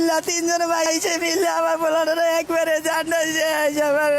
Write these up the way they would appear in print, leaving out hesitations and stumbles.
মিল্লা তিনজন ভাই এসে মিললে আমার পোলাটা একবারে জানা শেষ আমার।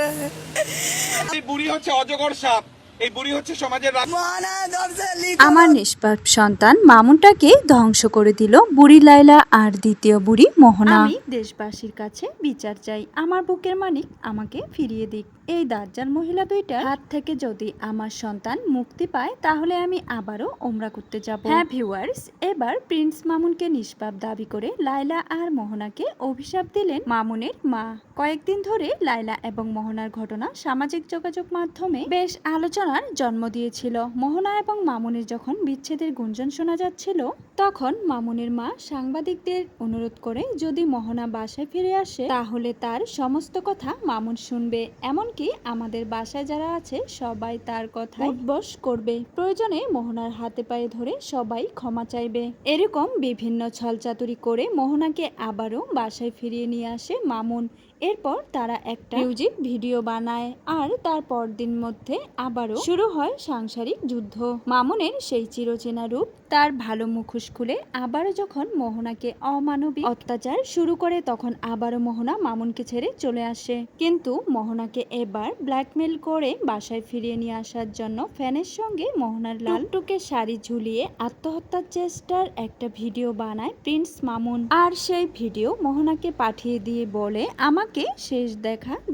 এই বুড়ি হচ্ছে অজগর সাপ, এই বুড়ি হচ্ছে সমাজের মহানা ধরছে আমার নিষ্পাপ সন্তান মামুনটাকে ধ্বংস করে দিল বুড়ি লাইলা আর দ্বিতীয় বুড়ি মোহনা। আমি দেশবাসীর কাছে বিচার চাই, আমার বুকের মানিক আমাকে ফিরিয়ে দিক। এই দাজ্জাল মহিলা দুইটার হাত থেকে যদি আমার সন্তান মুক্তি পায় তাহলে আমি আবারও ওমরা করতে যাব। হ্যাঁ ভিউয়ার্স, এবার প্রিন্স মামুনকে নিষ্পাপ দাবি করে লাইলা আর মোহনাকে অভিশাপ দিলেন মামুনের মা। কয়েকদিন ধরে লাইলা এবং মোহনার ঘটনা সামাজিক যোগাযোগ মাধ্যমে বেশ আলোচনার জন্ম দিয়েছিল। মোহনা এবং মামুনের যখন বিচ্ছেদের গুঞ্জন শোনা যাচ্ছিল তখন মামুনের মা সাংবাদিকদের অনুরোধ করে যদি মোহনা বাসায় ফিরে আসে তাহলে তার সমস্ত কথা মামুন শুনবে, এমনকি আমাদের বাসায় যারা আছে সবাই তার কথা উঠবস করবে, প্রয়োজনে মোহনার হাতে পায়ে ধরে সবাই ক্ষমা চাইবে। এরকম বিভিন্ন ছলচাতুরি করে মোহনাকে আবারও বাসায় ফিরিয়ে নিয়ে আসে মামুন। এরপর তারা একটা মিউজিক ভিডিও বানায় আর তার পরদিন মধ্যে আবারও শুরু হয় সাংসারিক যুদ্ধ। মামুনের সেই চিরচেনা রূপ, তার ভালো মুখোশ খুলে আবারও যখন মোহনাকে অমানবিক অত্যাচার শুরু করে তখন আবারও মোহনা মামুনকে ছেড়ে চলে আসে। কিন্তু মোহনাকে এবার ব্ল্যাকমেল করে বাসায় ফিরিয়ে নিয়ে আসার জন্য ফ্যানের সঙ্গে মোহনার লাল টুকে শাড়ি ঝুলিয়ে আত্মহত্যার চেষ্টার একটা ভিডিও বানায় প্রিন্স মামুন। আর সেই ভিডিও মোহনাকে পাঠিয়ে দিয়ে বলে, আমাকে শেষ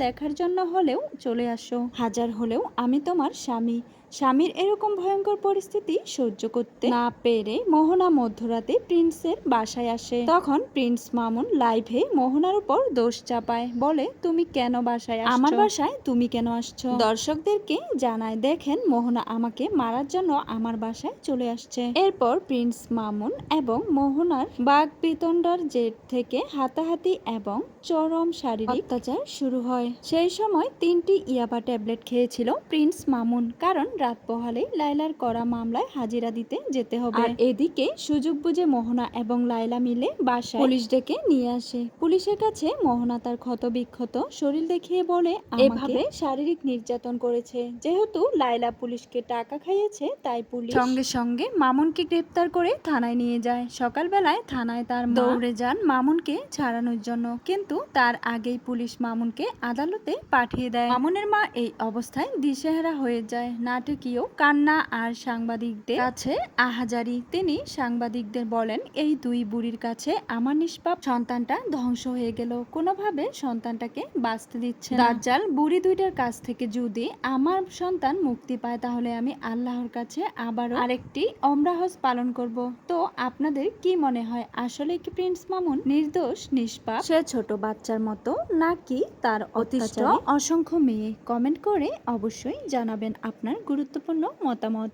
দেখার জন্য হলেও চলে আসো, হাজার হলেও আমি তোমার স্বামী। স্বামীর এরকম ভয়ঙ্কর পরিস্থিতি সহ্য করতে না পেরে মোহনা মধ্যরাতে প্রিন্সের বাসায় আসে। তখন প্রিন্স মামুন লাইভে মোহনার উপর দোষ চাপায়, বলে তুমি কেন বাসায় আসছো, আমার বাসায় তুমি কেন আসছো। দর্শকদেরকে জানায়, দেখেন মোহনা আমাকে মারার জন্য আমার বাসায় চলে আসছে। এরপর প্রিন্স মামুন এবং মোহনার বাঘ বিতণ্ডার জেট থেকে হাতাহাতি এবং চরম শারীরিক অত্যাচার শুরু হয়। সেই সময় 3টি ইয়াবা ট্যাবলেট খেয়েছিল প্রিন্স মামুন, কারণ রাত পোহালে লাইলার করা মামলায় হাজিরা দিতে যেতে হবে। আর এদিকে সুযোগ বুঝে মোহনা এবং লাইলা মিলে বাসায় পুলিশ ডেকে নিয়ে আসে। পুলিশের কাছে মোহনা তার ক্ষতবিক্ষত শরীর দেখিয়ে বলে এভাবে শারীরিক নির্যাতন করেছে। যেহেতু লাইলা পুলিশকে টাকা খাইয়েছে তাই পুলিশ সঙ্গে সঙ্গে মামুনকে গ্রেপ্তার করে থানায় নিয়ে যায়। সকালবেলায় থানায় তার মা দৌড়ে যান মামুনকে ছাড়ানোর জন্য, কিন্তু তার আগেই পুলিশ মামুনকে আদালতে পাঠিয়ে দেয়। মামুনের মা এই অবস্থায় দিশেহারা হয়ে যায়। নাটকীয় কান্না আর সাংবাদিকদের কাছে আহাজারি। তিনি সাংবাদিকদের বলেন, এই দুই বুড়ির কাছে আমার নিষ্পাপ সন্তানটা ধ্বংস হয়ে গেল, কোনোভাবে সন্তানটাকে বাঁচতে দিচ্ছে না। দাজ্জাল বুড়ি দুইটার কাছ থেকে যদি আমার সন্তান মুক্তি পায় তাহলে আমি আল্লাহর কাছে আবারও আরেকটি ওমরা হজ পালন করব। তো আপনাদের কি মনে হয়, আসলে কি প্রিন্স মামুন নির্দোষ নিষ্পাপ, সে ছোট বাচ্চার মতো, নাকি তার অতিষ্ঠ অসংখ্য মেয়ে? কমেন্ট করে অবশ্যই জানাবেন আপনার গুরুত্বপূর্ণ মতামত।